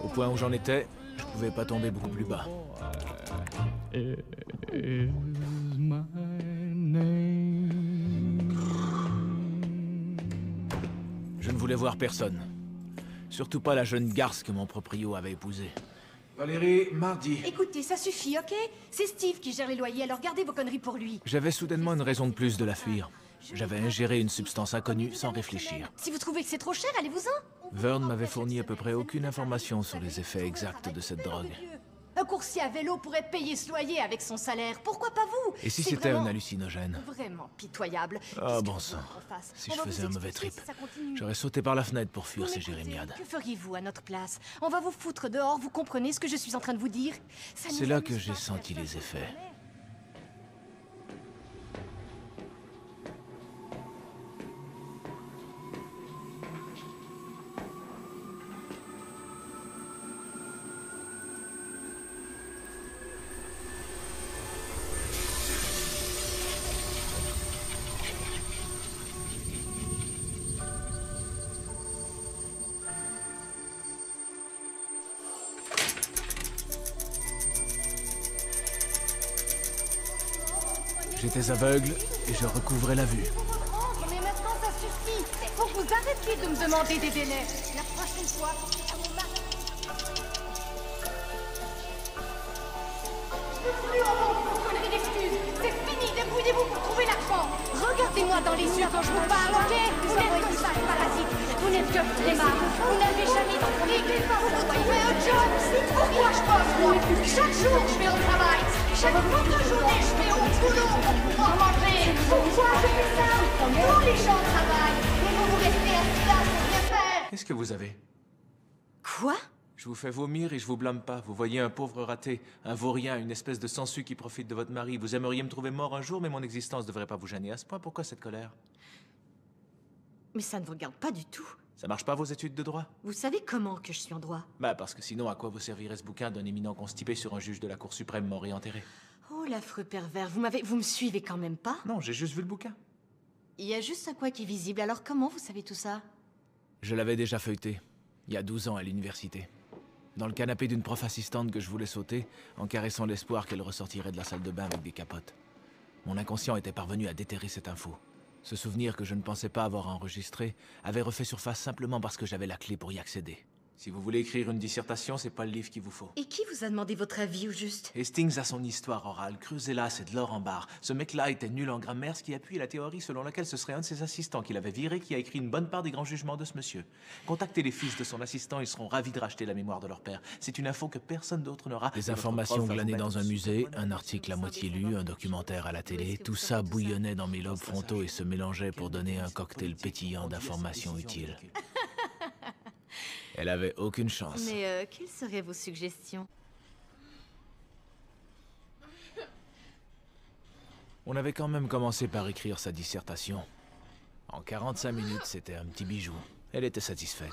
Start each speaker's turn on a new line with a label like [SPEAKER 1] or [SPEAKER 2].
[SPEAKER 1] Au point où j'en étais, je pouvais pas tomber beaucoup plus bas. Je ne voulais voir personne. Surtout pas la jeune garce que mon proprio avait épousée.
[SPEAKER 2] Valérie, mardi.
[SPEAKER 3] Écoutez, ça suffit, ok? C'est Steve qui gère les loyers, alors gardez vos conneries pour lui.
[SPEAKER 1] J'avais soudainement une raison de plus de la fuir. J'avais ingéré une substance inconnue sans réfléchir.
[SPEAKER 3] Si vous trouvez que c'est trop cher, allez-vous-en.
[SPEAKER 1] Vern m'avait fourni à peu près aucune information sur les effets exacts de cette drogue.
[SPEAKER 3] Un coursier à vélo pourrait payer ce loyer avec son salaire. Pourquoi pas vous?
[SPEAKER 1] Et si
[SPEAKER 3] C'est
[SPEAKER 1] c'était un
[SPEAKER 3] vraiment-
[SPEAKER 1] hallucinogène?
[SPEAKER 3] Vraiment pitoyable.
[SPEAKER 1] Ah
[SPEAKER 3] Qu'est-ce
[SPEAKER 1] bon
[SPEAKER 3] que
[SPEAKER 1] sang.
[SPEAKER 3] vous voulez qu'on fasse?
[SPEAKER 1] Si
[SPEAKER 3] On
[SPEAKER 1] je
[SPEAKER 3] va vous
[SPEAKER 1] faisais un mauvais
[SPEAKER 3] expulser
[SPEAKER 1] trip,
[SPEAKER 3] si ça continue.
[SPEAKER 1] j'aurais sauté par la fenêtre pour fuir
[SPEAKER 3] Vous
[SPEAKER 1] ces
[SPEAKER 3] m'écoutez?
[SPEAKER 1] jérémiades.
[SPEAKER 3] Que feriez-vous à notre place? On va vous foutre dehors, vous comprenez ce que je suis en train de vous dire? Ça
[SPEAKER 1] C'est
[SPEAKER 3] nous
[SPEAKER 1] là
[SPEAKER 3] amuse
[SPEAKER 1] que j'ai
[SPEAKER 3] pas,
[SPEAKER 1] senti
[SPEAKER 3] ça,
[SPEAKER 1] les
[SPEAKER 3] ça,
[SPEAKER 1] effets.
[SPEAKER 3] ça.
[SPEAKER 1] J'étais aveugle et je recouvrais la vue.
[SPEAKER 3] Mais maintenant, ça suffit. Faut que vous arrêtiez de me demander des délais. La prochaine fois, à mon mari. Je veux plus entendre vos conneries d'excuses. C'est fini. Débrouillez-vous pour trouver l'argent. Regardez-moi dans les yeux quand je vous parle, ok? Vous n'êtes que ça, parasite. Vous n'êtes que flemmard. Vous n'avez jamais compris. Vous vous trouvez un job. Pourquoi je bosse, moi? Chaque jour, je vais au travail. Chaque autre journée, je vais au boulot pour pouvoir manger. Pourquoi je fais ça? Tous les gens travaillent. Mais vous restez assis là sans rien faire.
[SPEAKER 1] Qu'est-ce que vous avez?
[SPEAKER 3] Quoi?
[SPEAKER 1] Je vous fais vomir et je vous blâme pas. Vous voyez un pauvre raté, un vaurien, une espèce de sansu qui profite de votre mari. Vous aimeriez me trouver mort un jour, mais mon existence devrait pas vous gêner à ce point. Pourquoi cette colère?
[SPEAKER 3] Mais ça ne vous regarde pas du tout.
[SPEAKER 1] Ça marche pas vos études de droit?
[SPEAKER 3] Vous savez comment que je suis en droit?
[SPEAKER 1] Bah parce que sinon, à quoi vous servirait ce bouquin d'un éminent constipé sur un juge de la Cour suprême mort et enterré?
[SPEAKER 3] Oh, l'affreux pervers, vous me suivez quand même pas?
[SPEAKER 1] Non, j'ai juste vu le bouquin.
[SPEAKER 3] Il y a juste un quoi qui est visible, alors comment vous savez tout ça?
[SPEAKER 1] Je l'avais déjà feuilleté, il y a 12 ans à l'université. Dans le canapé d'une prof assistante que je voulais sauter, en caressant l'espoir qu'elle ressortirait de la salle de bain avec des capotes. Mon inconscient était parvenu à déterrer cette info. Ce souvenir que je ne pensais pas avoir enregistré avait refait surface simplement parce que j'avais la clé pour y accéder. Si vous voulez écrire une dissertation, c'est pas le livre qu'il vous faut.
[SPEAKER 3] Et qui vous a demandé votre avis au juste?
[SPEAKER 1] Hastings a son histoire orale, creusez-la, c'est de l'or en barre. Ce mec-là était nul en grammaire, ce qui appuie la théorie selon laquelle ce serait un de ses assistants qu'il avait viré qui a écrit une bonne part des grands jugements de ce monsieur. Contactez les fils de son assistant, ils seront ravis de racheter la mémoire de leur père. C'est une info que personne d'autre n'aura. Des informations glanées dans un musée, un article à moitié lu, un documentaire à la télé, tout ça bouillonnait dans mes lobes frontaux et se mélangeait pour donner un cocktail pétillant d'informations utiles. Elle avait aucune chance.
[SPEAKER 3] Mais quelles seraient vos suggestions?
[SPEAKER 1] On avait quand même commencé par écrire sa dissertation. En 45 minutes, c'était un petit bijou. Elle était satisfaite.